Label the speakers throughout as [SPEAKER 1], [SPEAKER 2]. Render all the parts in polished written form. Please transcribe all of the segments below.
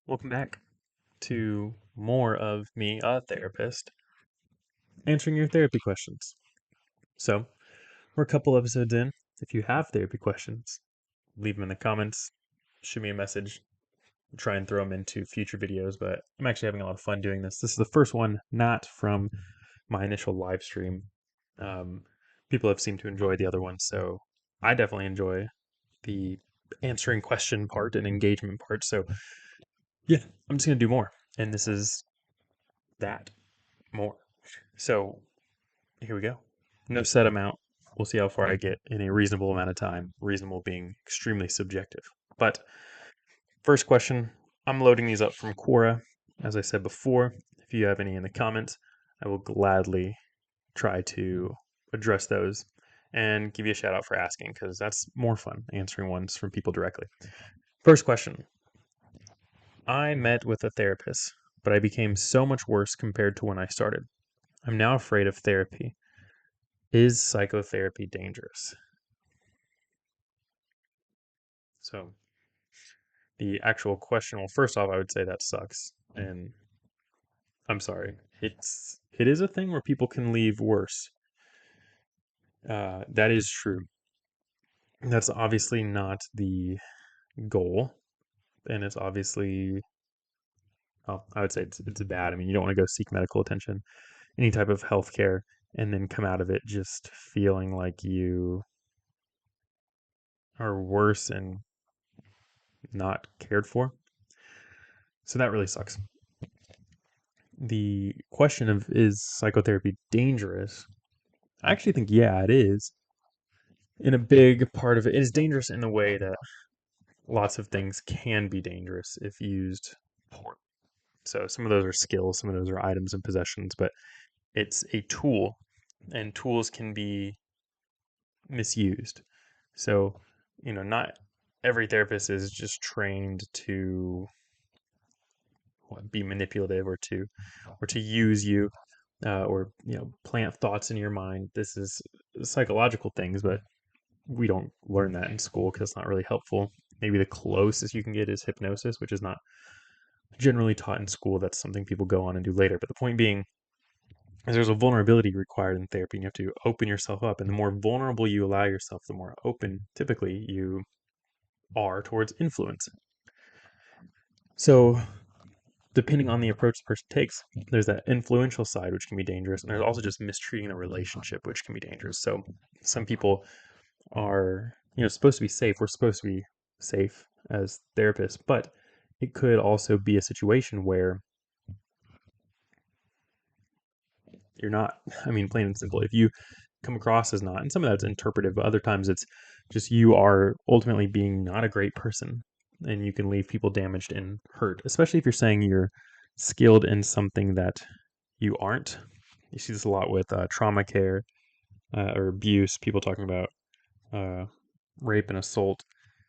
[SPEAKER 1] Welcome back to more of me, a therapist, answering your therapy questions. So, we're a couple episodes in. If you have therapy questions, leave them in the comments, shoot me a message, try and throw them into future videos. But I'm actually having a lot of fun doing this. This is the first one not from my initial live stream. Um, People have seemed to enjoy the other ones, so I definitely enjoy the answering question part and engagement part. So, yeah, I'm just going to do more. And this is that more. So here we go. No set amount. We'll see how far I get in a reasonable amount of time. Reasonable being extremely subjective. But first question, I'm loading these up from Quora. As I said before, if you have any in the comments, I will gladly try to address those and give you a shout out for asking because that's more fun answering ones from people directly. First question, I met with a therapist, but I became so much worse compared to when I started. I'm now afraid of therapy. Is psychotherapy dangerous? So the actual question, well, first off, I would say that sucks. And I'm sorry. It is a thing where people can leave worse. That is true. That's obviously not the goal. And it's obviously, well, I would say it's bad. I mean, you don't want to go seek medical attention, any type of healthcare, and then come out of it just feeling like you are worse and not cared for. So that really sucks. The question of is psychotherapy dangerous? I actually think, yeah, it is. In a big part of it is dangerous in the way that lots of things can be dangerous if used poorly. So some of those are skills, some of those are items and possessions, but it's a tool, and tools can be misused. So, not every therapist is just trained to be manipulative or to use you or plant thoughts in your mind. This is psychological things, but we don't learn that in school because it's not really helpful. Maybe the closest you can get is hypnosis, which is not generally taught in school. That's something people go on and do later. But the point being is there's a vulnerability required in therapy, and you have to open yourself up. And the more vulnerable you allow yourself, the more open typically you are towards influence. So depending on the approach the person takes, there's that influential side, which can be dangerous. And there's also just mistreating a relationship, which can be dangerous. So some people are, supposed to be safe. We're supposed to be safe as therapists, but it could also be a situation where you're not. I mean, plain and simple. If you come across as not, and some of that's interpretive, but other times it's just you are ultimately being not a great person, and you can leave people damaged and hurt, especially if you're saying you're skilled in something that you aren't. You see this a lot with trauma care or abuse, people talking about uh, rape and assault.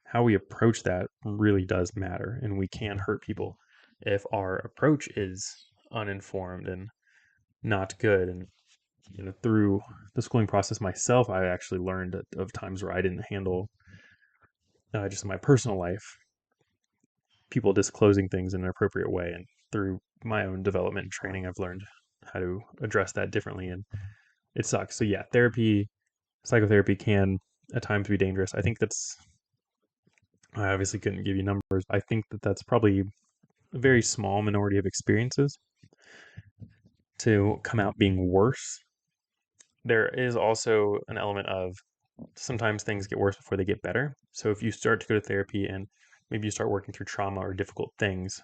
[SPEAKER 1] How we approach that really does matter, and we can hurt people if our approach is uninformed and not good. And through the schooling process myself, I actually learned of times where I didn't handle just in my personal life people disclosing things in an appropriate way. And through my own development and training, I've learned how to address that differently. And it sucks. So yeah, psychotherapy can at times be dangerous. I think I obviously couldn't give you numbers. I think that's probably a very small minority of experiences to come out being worse. There is also an element of sometimes things get worse before they get better. So if you start to go to therapy and maybe you start working through trauma or difficult things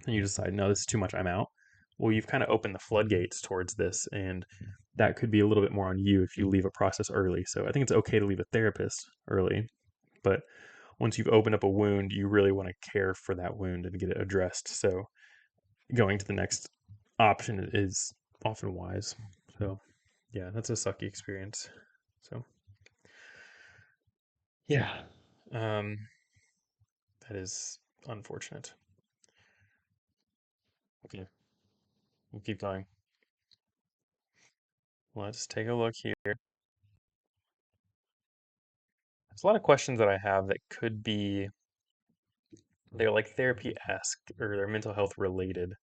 [SPEAKER 1] and you decide, no, this is too much, I'm out. Well, you've kind of opened the floodgates towards this, and that could be a little bit more on you if you leave a process early. So I think it's okay to leave a therapist early, but once you've opened up a wound, you really want to care for that wound and get it addressed. So going to the next option is often wise. So yeah, that's a sucky experience. So yeah, um, that is unfortunate. Okay, we'll keep going. Let's take a look here. There's a lot of questions that I have that could be they're like therapy-esque, or they're mental health related.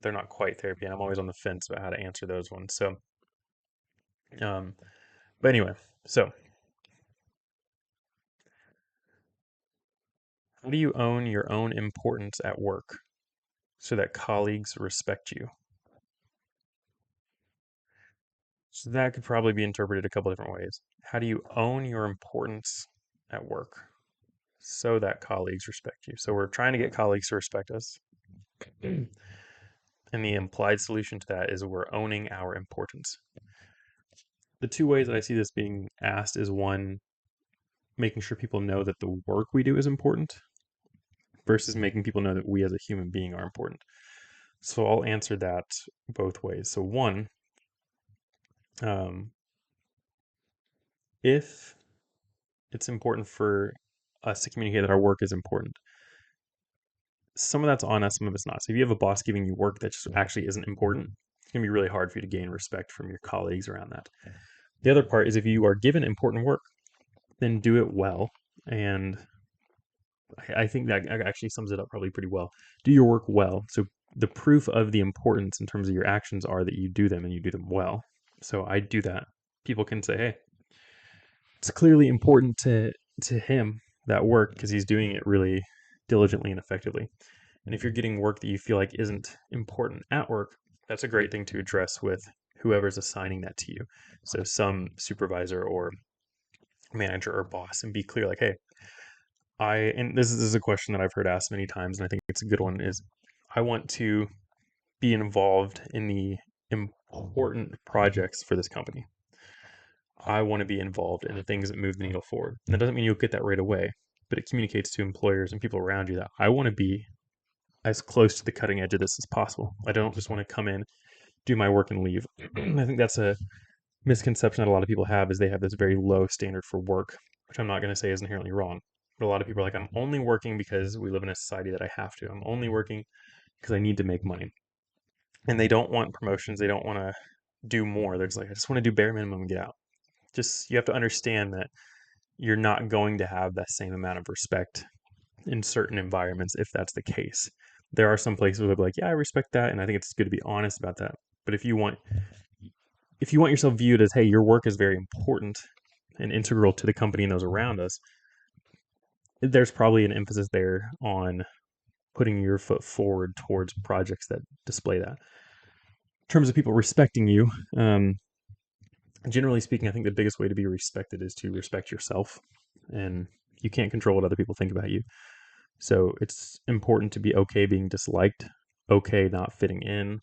[SPEAKER 1] They're not quite therapy, and I'm always on the fence about how to answer those ones. So, um, but anyway, so how do you own your own importance at work so that colleagues respect you? So that could probably be interpreted a couple different ways. How do you own your importance at work so that colleagues respect you? So we're trying to get colleagues to respect us. And the implied solution to that is we're owning our importance. The two ways that I see this being asked is one, making sure people know that the work we do is important versus making people know that we as a human being are important. So I'll answer that both ways. So one, um, if it's important for us to communicate that our work is important, some of that's on us, some of it's not. So if you have a boss giving you work that just actually isn't important, it's going to be really hard for you to gain respect from your colleagues around that. The other part is if you are given important work, then do it well. And I think that actually sums it up probably pretty well. Do your work well. So the proof of the importance in terms of your actions are that you do them and you do them well. So I do that. People can say, hey, it's clearly important to him, that work, because he's doing it really diligently and effectively. And if you're getting work that you feel like isn't important at work, that's a great thing to address with whoever's assigning that to you. So some supervisor or manager or boss, and be clear like, hey, and this is a question that I've heard asked many times, and I think it's a good one, is I want to be involved in the important projects for this company. I want to be involved in the things that move the needle forward. And that doesn't mean you'll get that right away, but it communicates to employers and people around you that I want to be as close to the cutting edge of this as possible. I don't just want to come in, do my work, and leave. I think that's a misconception that a lot of people have, is they have this very low standard for work, which I'm not going to say is inherently wrong. But a lot of people are like, I'm only working because we live in a society that I have to. I'm only working because I need to make money. And they don't want promotions. They don't want to do more. They're just like, I just want to do bare minimum and get out. Just, you have to understand that you're not going to have that same amount of respect in certain environments if that's the case. There are some places where they'll be like, yeah, I respect that, and I think it's good to be honest about that. But if you want yourself viewed as, hey, your work is very important and integral to the company and those around us, there's probably an emphasis there on putting your foot forward towards projects that display that. In terms of people respecting you, generally speaking, I think the biggest way to be respected is to respect yourself, and you can't control what other people think about you. So it's important to be okay being disliked, okay not fitting in,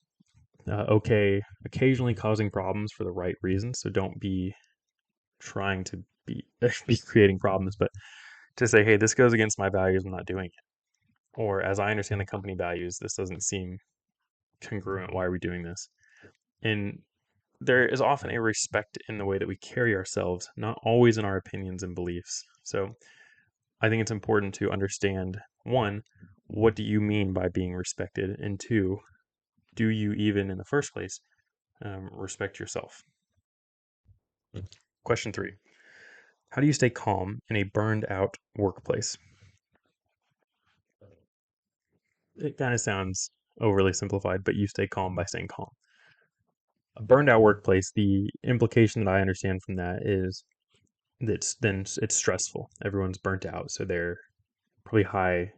[SPEAKER 1] okay occasionally causing problems for the right reasons. So don't be trying to be creating problems, but to say, hey, this goes against my values, I'm not doing it. Or as I understand the company values, this doesn't seem congruent. Why are we doing this? And there is often a respect in the way that we carry ourselves, not always in our opinions and beliefs. So I think it's important to understand, one, what do you mean by being respected? And two, do you even in the first place respect yourself? Question three, how do you stay calm in a burned out workplace? It kind of sounds overly simplified, but you stay calm by staying calm. A burned out workplace, the implication that I understand from that is that it's stressful. Everyone's burnt out, so they're probably high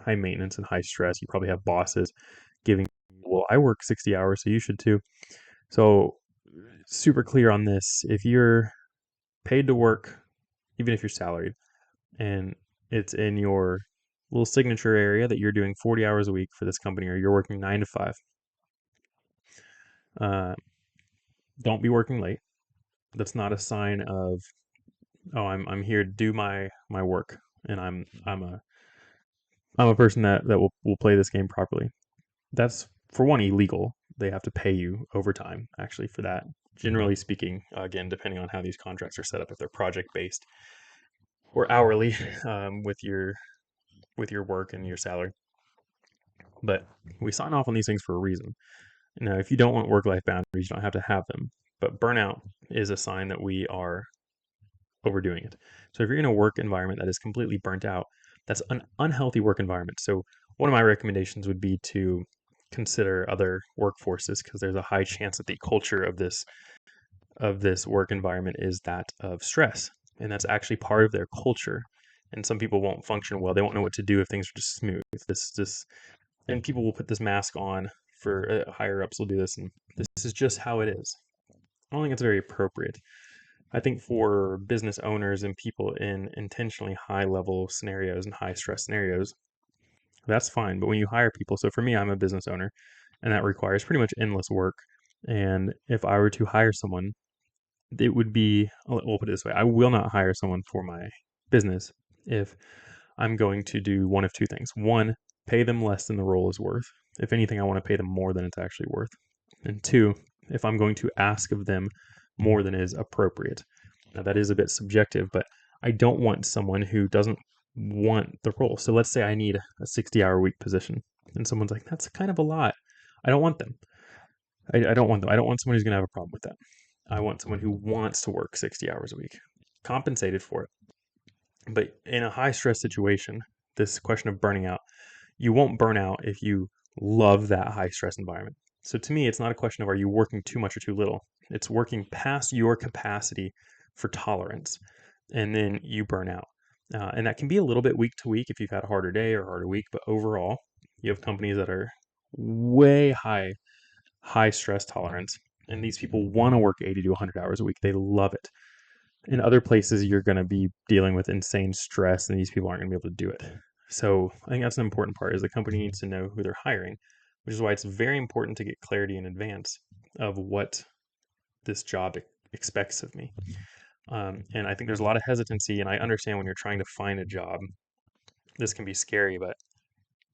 [SPEAKER 1] maintenance and high stress. You probably have bosses giving, well, I work 60 hours, so you should too. So super clear on this. If you're paid to work, even if you're salaried, and it's in your little signature area that you're doing 40 hours a week for this company, or you're working 9 to 5, uh, don't be working late. That's not a sign of, oh, I'm here to do my work, and I'm a person that will play this game properly. That's, for one, illegal. They have to pay you overtime actually for that. Generally speaking, again, depending on how these contracts are set up, if they're project based or hourly, with your work and your salary. But we sign off on these things for a reason. Now, if you don't want work life boundaries, you don't have to have them. But burnout is a sign that we are overdoing it. So if you're in a work environment that is completely burnt out, That's an unhealthy work environment. So one of my recommendations would be to consider other workforces, because there's a high chance that the culture of this work environment is that of stress, and that's actually part of their culture. And some people won't function well. They won't know what to do if things are just smooth. And people will put this mask on for higher ups will do this, and this is just how it is. I don't think it's very appropriate. I think for business owners and people in intentionally high level scenarios and high stress scenarios, that's fine. But when you hire people, so for me, I'm a business owner, and that requires pretty much endless work. And if I were to hire someone, it would be, we'll put it this way, I will not hire someone for my business if I'm going to do one of two things. One, pay them less than the role is worth. If anything, I want to pay them more than it's actually worth. And two, if I'm going to ask of them more than is appropriate. Now, that is a bit subjective, but I don't want someone who doesn't want the role. So let's say I need a 60-hour week position, and someone's like, that's kind of a lot. I don't want them. I don't want them. I don't want someone who's going to have a problem with that. I want someone who wants to work 60 hours a week, compensated for it. But in a high stress situation, this question of burning out, you won't burn out if you love that high stress environment. So to me, it's not a question of are you working too much or too little. It's working past your capacity for tolerance, and then you burn out. And that can be a little bit week to week if you've had a harder day or a harder week, but overall, you have companies that are way high stress tolerance, and these people want to work 80 to 100 hours a week. They love it. In other places, you're going to be dealing with insane stress, and these people aren't going to be able to do it. So I think that's an important part, is the company needs to know who they're hiring, which is why it's very important to get clarity in advance of what this job expects of me. And I think there's a lot of hesitancy, and I understand when you're trying to find a job, this can be scary, but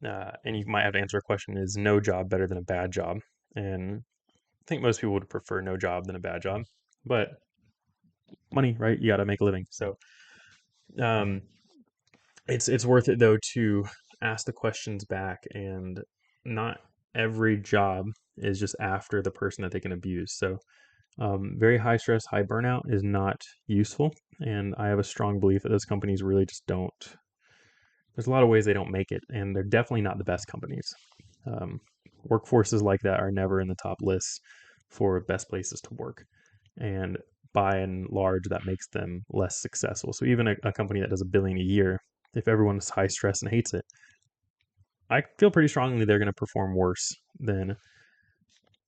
[SPEAKER 1] and you might have to answer a question: is no job better than a bad job? And I think most people would prefer no job than a bad job, but money, right? You got to make a living. So um, it's worth it though to ask the questions back, and not every job is just after the person that they can abuse. So very high stress, high burnout is not useful, and I have a strong belief that those companies really just don't. There's a lot of ways they don't make it, and they're definitely not the best companies. Um, Workforces like that are never in the top lists for best places to work, and by and large, that makes them less successful. So even a company that does $1 billion a year, if everyone's high stress and hates it, I feel pretty strongly they're going to perform worse than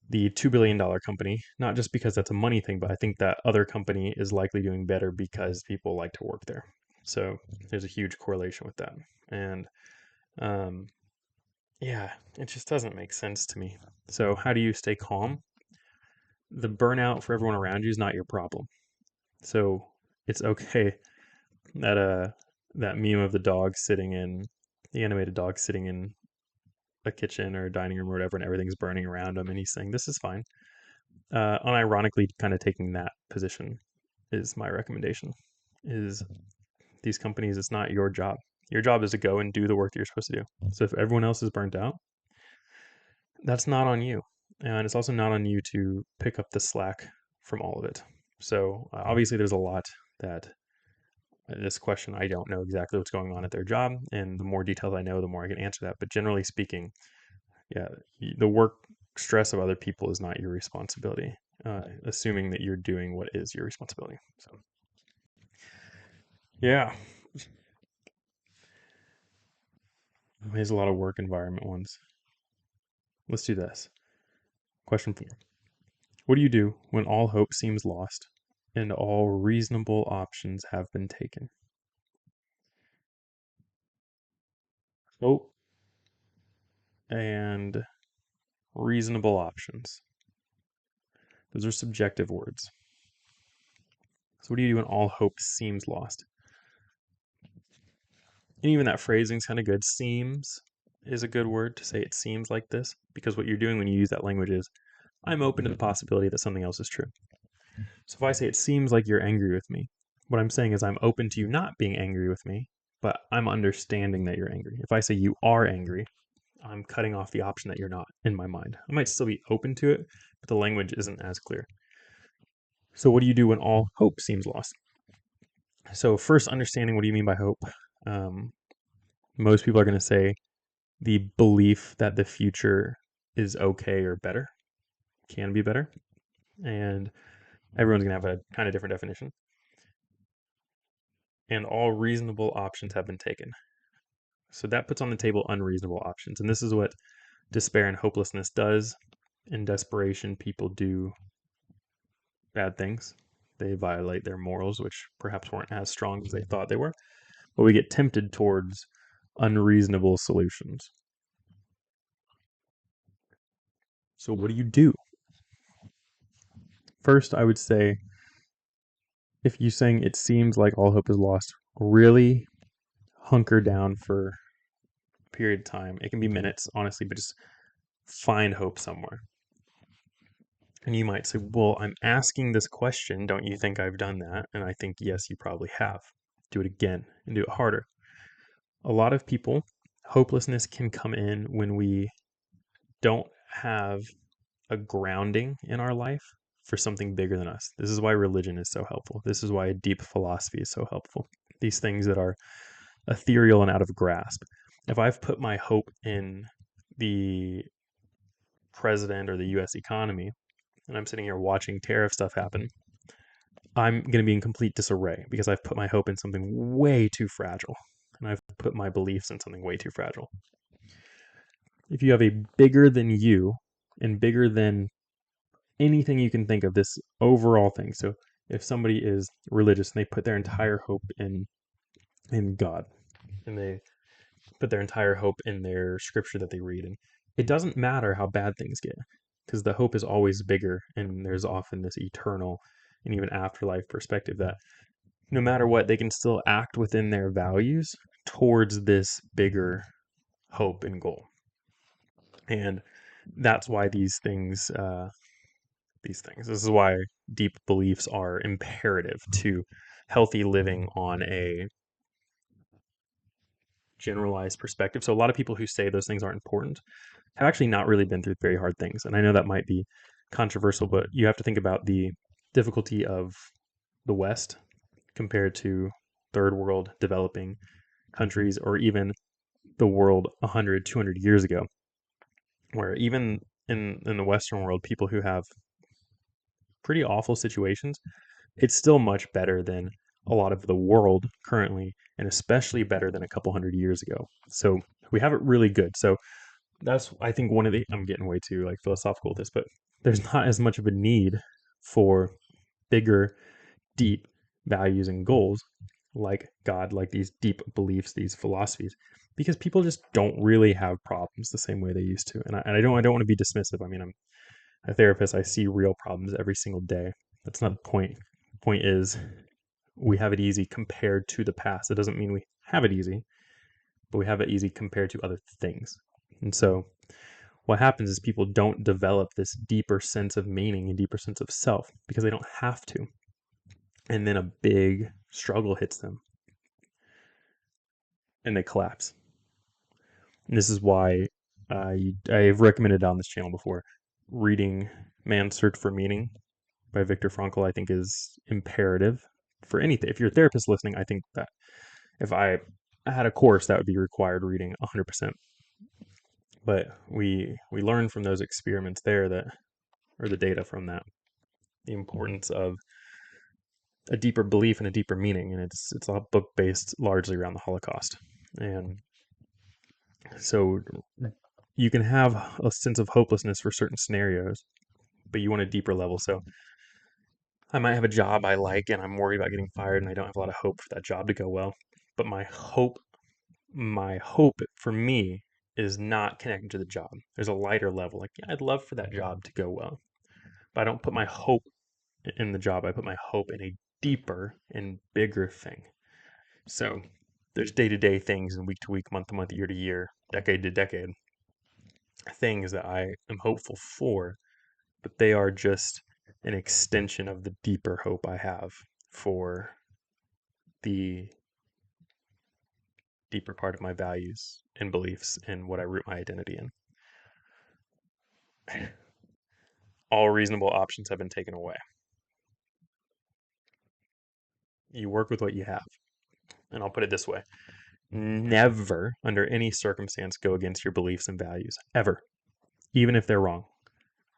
[SPEAKER 1] the $2 billion company, not just because that's a money thing, but I think that other company is likely doing better because people like to work there. So there's a huge correlation with that. And um, yeah, it just doesn't make sense to me. So how do you stay calm? The burnout for everyone around you is not your problem. So it's okay that that meme of the animated dog sitting in a kitchen or a dining room or whatever, and everything's burning around him, and he's saying this is fine. Unironically, kind of taking that position is my recommendation. Is these companies, it's not your job. Your job is to go and do the work that you're supposed to do. So if everyone else is burnt out, that's not on you, and it's also not on you to pick up the slack from all of it. So obviously, there's a lot that this question, I don't know exactly what's going on at their job, and the more details I know, the more I can answer that. But generally speaking, yeah, the work stress of other people is not your responsibility, assuming that you're doing what is your responsibility. So, yeah, there's a lot of work environment ones. Let's do this. Question 4. What do you do when all hope seems lost and all reasonable options have been taken? Hope and reasonable options. Those are subjective words. So what do you do when all hope seems lost? And even that phrasing is kind of good. Seems is a good word to say it seems like this, because what you're doing when you use that language is, I'm open to the possibility that something else is true. So if I say it seems like you're angry with me, what I'm saying is I'm open to you not being angry with me, but I'm understanding that you're angry. If I say you are angry, I'm cutting off the option that you're not in my mind. I might still be open to it, but the language isn't as clear. So what do you do when all hope seems lost? So first, understanding what do you mean by hope? Um, Most people are going to say the belief that the future is okay or better, can be better. And everyone's going to have a kind of different definition. And all reasonable options have been taken. So that puts on the table unreasonable options. And this is what despair and hopelessness does. In desperation, people do bad things. They violate their morals, which perhaps weren't as strong as they thought they were. But we get tempted towards unreasonable solutions. So, what do you do? First, I would say if you're saying it seems like all hope is lost, really hunker down for a period of time. It can be minutes, honestly, but just find hope somewhere. And you might say, well, I'm asking this question. Don't you think I've done that? And I think, yes, you probably have. Do it again and do it harder. A lot of people, hopelessness can come in when we don't have a grounding in our life for something bigger than us. This is why religion is so helpful. This is why a deep philosophy is so helpful. These things that are ethereal and out of grasp. If I've put my hope in the president or the US economy, and I'm sitting here watching tariff stuff happen, I'm going to be in complete disarray because I've put my hope in something way too fragile. And I've put my beliefs in something way too fragile. If you have a bigger than you and bigger than anything you can think of, this overall thing. So if somebody is religious and they put their entire hope in God, and they put their entire hope in their scripture that they read, and it doesn't matter how bad things get, because the hope is always bigger, and there's often this eternal and even afterlife perspective that no matter what, they can still act within their values towards this bigger hope and goal. And that's why this is why deep beliefs are imperative to healthy living on a generalized perspective. So a lot of people who say those things aren't important have actually not really been through very hard things. And I know that might be controversial, but you have to think about the difficulty of the West compared to third world developing countries, or even the world 100, 200 years ago, where even in the Western world, people who have pretty awful situations, it's still much better than a lot of the world currently, and especially better than a couple hundred years ago. So we have it really good. So that's, I think, one of the, I'm getting way too like philosophical with this, but there's not as much of a need for bigger, deep values and goals like God, like these deep beliefs, these philosophies, because people just don't really have problems the same way they used to. And I don't want to be dismissive. I mean, I'm a therapist. I see real problems every single day. That's not the point. The point is we have it easy compared to the past. It doesn't mean we have it easy, but we have it easy compared to other things. And so what happens is people don't develop this deeper sense of meaning and deeper sense of self because they don't have to. And then a big struggle hits them and they collapse. And this is why I've recommended on this channel before reading Man's Search for Meaning by Viktor Frankl. I think is imperative for anything. If you're a therapist listening, I think that if I had a course, that would be required reading 100%. But we learn from those experiments there that, or the data from that, the importance of a deeper belief and a deeper meaning. And it's a book based largely around the Holocaust. And so you can have a sense of hopelessness for certain scenarios, but you want a deeper level. So I might have a job I like and I'm worried about getting fired and I don't have a lot of hope for that job to go well. But my hope for me is not connected to the job. There's a lighter level. Like, yeah, I'd love for that job to go well. But I don't put my hope in the job. I put my hope in a deeper and bigger thing. So there's day-to-day things and week to week, month to month, year to year, decade to decade, things that I am hopeful for, but they are just an extension of the deeper hope I have for the deeper part of my values and beliefs and what I root my identity in. All reasonable options have been taken away. You work with what you have. And I'll put it this way. Never, under any circumstance, go against your beliefs and values, ever, even if they're wrong.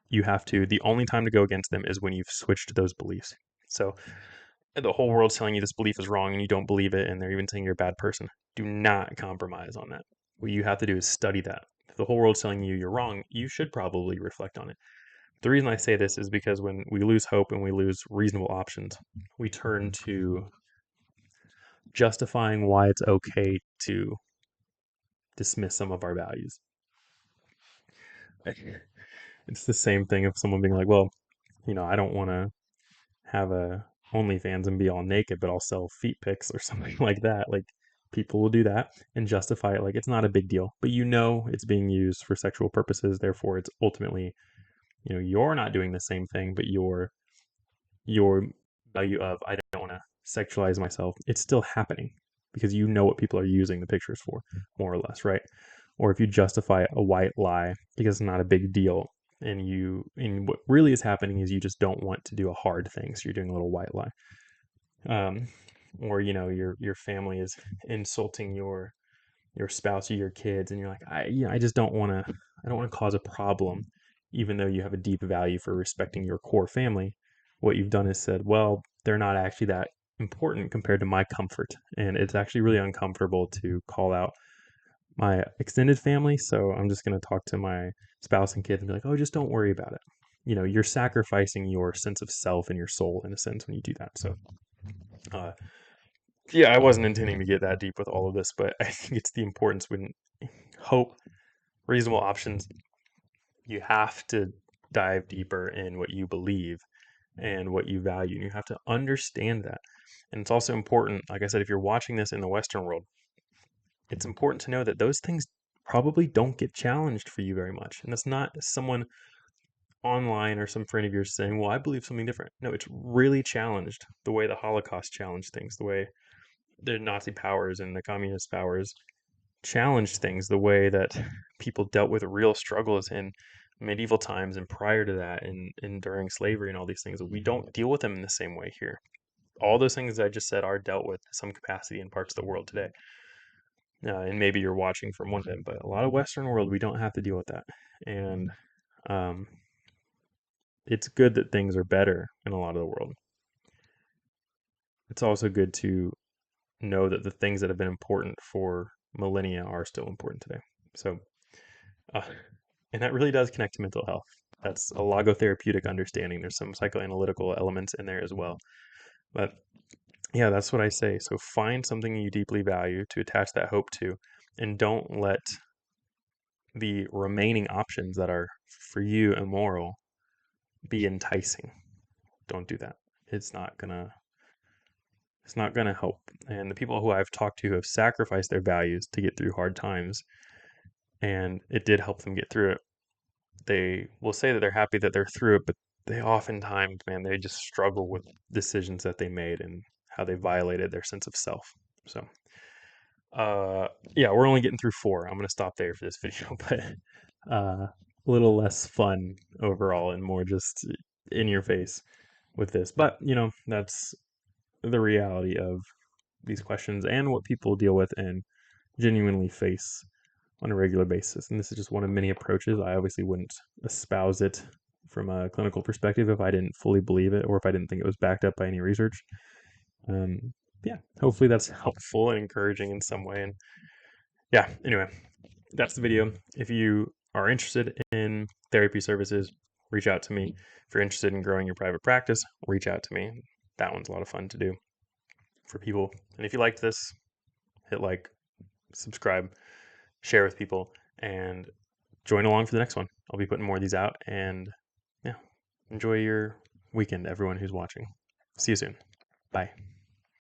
[SPEAKER 1] You have to, the only time to go against them is when you've switched those beliefs. So the whole world's telling you this belief is wrong and you don't believe it, and they're even saying you're a bad person. Do not compromise on that. What you have to do is study that. If the whole world's telling you you're wrong, you should probably reflect on it. The reason I say this is because when we lose hope and we lose reasonable options, we turn to justifying why it's okay to dismiss some of our values. It's the same thing of someone being like, well, I don't want to have a OnlyFans and be all naked, but I'll sell feet pics or something like that. Like, people will do that and justify it like it's not a big deal, but it's being used for sexual purposes. Therefore, it's ultimately, you're not doing the same thing, but your value of I don't want to sexualize myself, it's still happening because you know what people are using the pictures for, more or less, right? Or if you justify a white lie because it's not a big deal, and what really is happening is you just don't want to do a hard thing, so you're doing a little white lie. Or your family is insulting your spouse or your kids, and you're like, I just don't want to, I don't want to cause a problem, even though you have a deep value for respecting your core family. What you've done is said, well, they're not actually that important compared to my comfort, and it's actually really uncomfortable to call out my extended family, so I'm just going to talk to my spouse and kids and be like, oh, just don't worry about it. You're sacrificing your sense of self and your soul in a sense when you do that. So uh, yeah, I wasn't intending to get that deep with all of this, but I think it's the importance when hope, reasonable options, you have to dive deeper in what you believe and what you value. And you have to understand that. And it's also important, like I said, if you're watching this in the Western world, it's important to know that those things probably don't get challenged for you very much. And that's not someone online or some friend of yours saying, well, I believe something different. No, it's really challenged the way the Holocaust challenged things, the way the Nazi powers and the communist powers challenged things, the way that people dealt with real struggles in medieval times and prior to that, and during slavery and all these things. We don't deal with them in the same way here. All those things that I just said are dealt with in some capacity in parts of the world today. And maybe you're watching from one end, but a lot of Western world, we don't have to deal with that. And um, it's good that things are better in a lot of the world. It's also good to know that the things that have been important for millennia are still important today. So, uh, and that really does connect to mental health. That's a logotherapeutic understanding. There's some psychoanalytical elements in there as well. But yeah, that's what I say. So find something you deeply value to attach that hope to, and don't let the remaining options that are for you immoral be enticing. Don't do that. It's not gonna help. And the people who I've talked to who have sacrificed their values to get through hard times, and it did help them get through it, they will say that they're happy that they're through it, but they oftentimes, man, they just struggle with decisions that they made and how they violated their sense of self. So, yeah, we're only getting through 4. I'm going to stop there for this video, but a little less fun overall and more just in your face with this. But, that's the reality of these questions and what people deal with and genuinely face on a regular basis. And this is just one of many approaches. I obviously wouldn't espouse it from a clinical perspective if I didn't fully believe it or if I didn't think it was backed up by any research. Yeah, hopefully that's helpful and encouraging in some way. And yeah, anyway, that's the video. If you are interested in therapy services, reach out to me. If you're interested in growing your private practice, reach out to me. That one's a lot of fun to do for people. And if you liked this, hit like, subscribe, share with people, and join along for the next one. I'll be putting more of these out, and yeah, enjoy your weekend, everyone who's watching. See you soon. Bye.